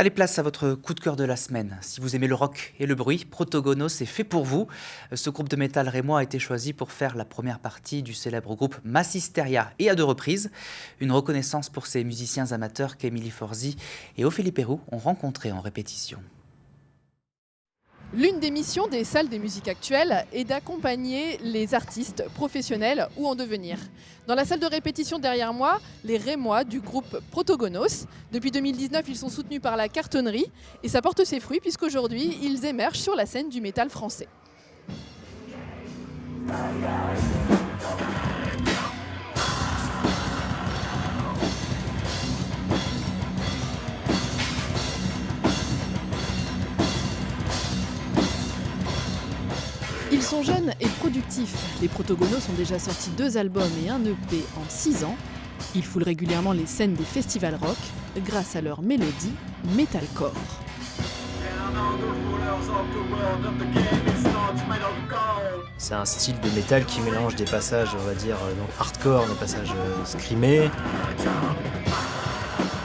Allez, place à votre coup de cœur de la semaine. Si vous aimez le rock et le bruit, Protogonos est fait pour vous. Ce groupe de métal rémois a été choisi pour faire la première partie du célèbre groupe Massisteria et à 2 reprises. Une reconnaissance pour ces musiciens amateurs qu'Emilie Forzi et Ophélie Perroux ont rencontrés en répétition. L'une des missions des salles des musiques actuelles est d'accompagner les artistes professionnels ou en devenir. Dans la salle de répétition derrière moi, les Rémois du groupe Protogonos. Depuis 2019, ils sont soutenus par la cartonnerie et ça porte ses fruits puisqu'aujourd'hui, ils émergent sur la scène du métal français. Ils sont jeunes et productifs. Les Protogonos ont déjà sorti 2 albums et un EP en 6 ans. Ils foulent régulièrement les scènes des festivals rock grâce à leur mélodie metalcore. C'est un style de métal qui mélange des passages, on va dire, donc hardcore, des passages screamés,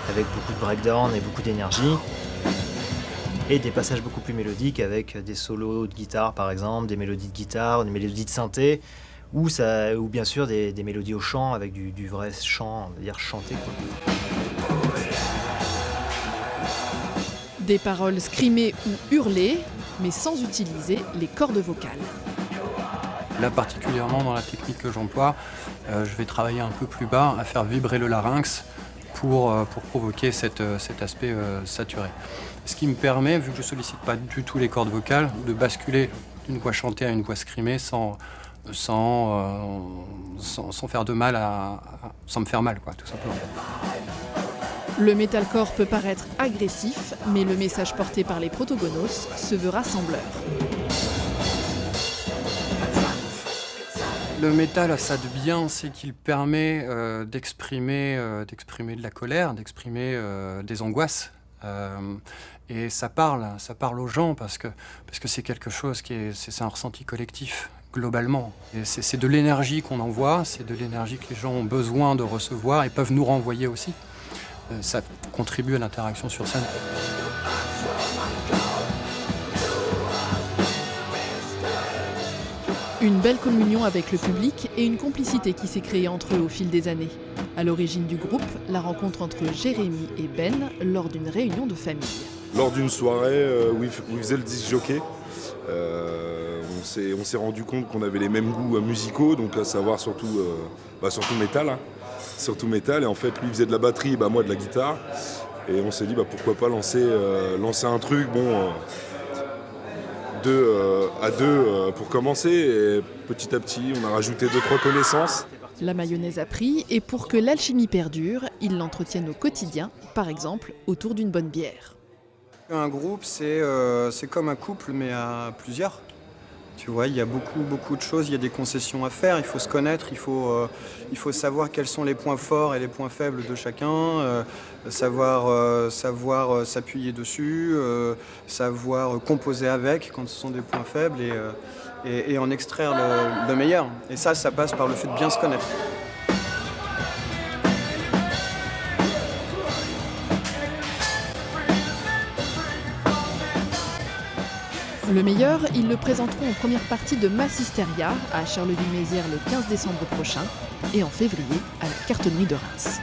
avec beaucoup de breakdown et beaucoup d'énergie. Et des passages beaucoup plus mélodiques avec des solos de guitare par exemple, des mélodies de guitare, des mélodies de synthé, ou bien sûr des mélodies au chant avec du vrai chant, on va dire chanté, quoi. Des paroles screamées ou hurlées, mais sans utiliser les cordes vocales. Là particulièrement dans la technique que j'emploie, je vais travailler un peu plus bas, à faire vibrer le larynx pour provoquer cet aspect saturé. Ce qui me permet, vu que je ne sollicite pas du tout les cordes vocales, de basculer d'une voix chantée à une voix screamée sans faire de mal sans me faire mal, quoi, tout simplement. Le metalcore peut paraître agressif, mais le message porté par les Protogonos se veut rassembleur. Le métal a ça de bien, c'est qu'il permet d'exprimer de la colère, d'exprimer des angoisses. Et ça parle aux gens parce que c'est quelque chose c'est un ressenti collectif globalement. Et c'est de l'énergie qu'on envoie, c'est de l'énergie que les gens ont besoin de recevoir et peuvent nous renvoyer aussi. Ça contribue à l'interaction sur scène. Une belle communion avec le public et une complicité qui s'est créée entre eux au fil des années. À l'origine du groupe, la rencontre entre Jérémy et Ben lors d'une réunion de famille. Lors d'une soirée où ils faisaient le disc jockey, on s'est rendu compte qu'on avait les mêmes goûts musicaux, donc à savoir surtout métal. Surtout métal, et en fait lui faisait de la batterie, moi de la guitare. Et on s'est dit pourquoi pas lancer un truc, à deux pour commencer, et petit à petit on a rajouté 2-3 connaissances. La mayonnaise a pris, et pour que l'alchimie perdure, ils l'entretiennent au quotidien, par exemple autour d'une bonne bière. Un groupe, c'est comme un couple, mais à plusieurs. Tu vois, il y a beaucoup de choses, il y a des concessions à faire, il faut se connaître, il faut savoir quels sont les points forts et les points faibles de chacun, savoir s'appuyer dessus, savoir composer avec quand ce sont des points faibles et en extraire le meilleur. Et ça passe par le fait de bien se connaître. Le meilleur, ils le présenteront en première partie de Massisteria à Charleville-Mézières le 15 décembre prochain et en février à la cartonnerie de Reims.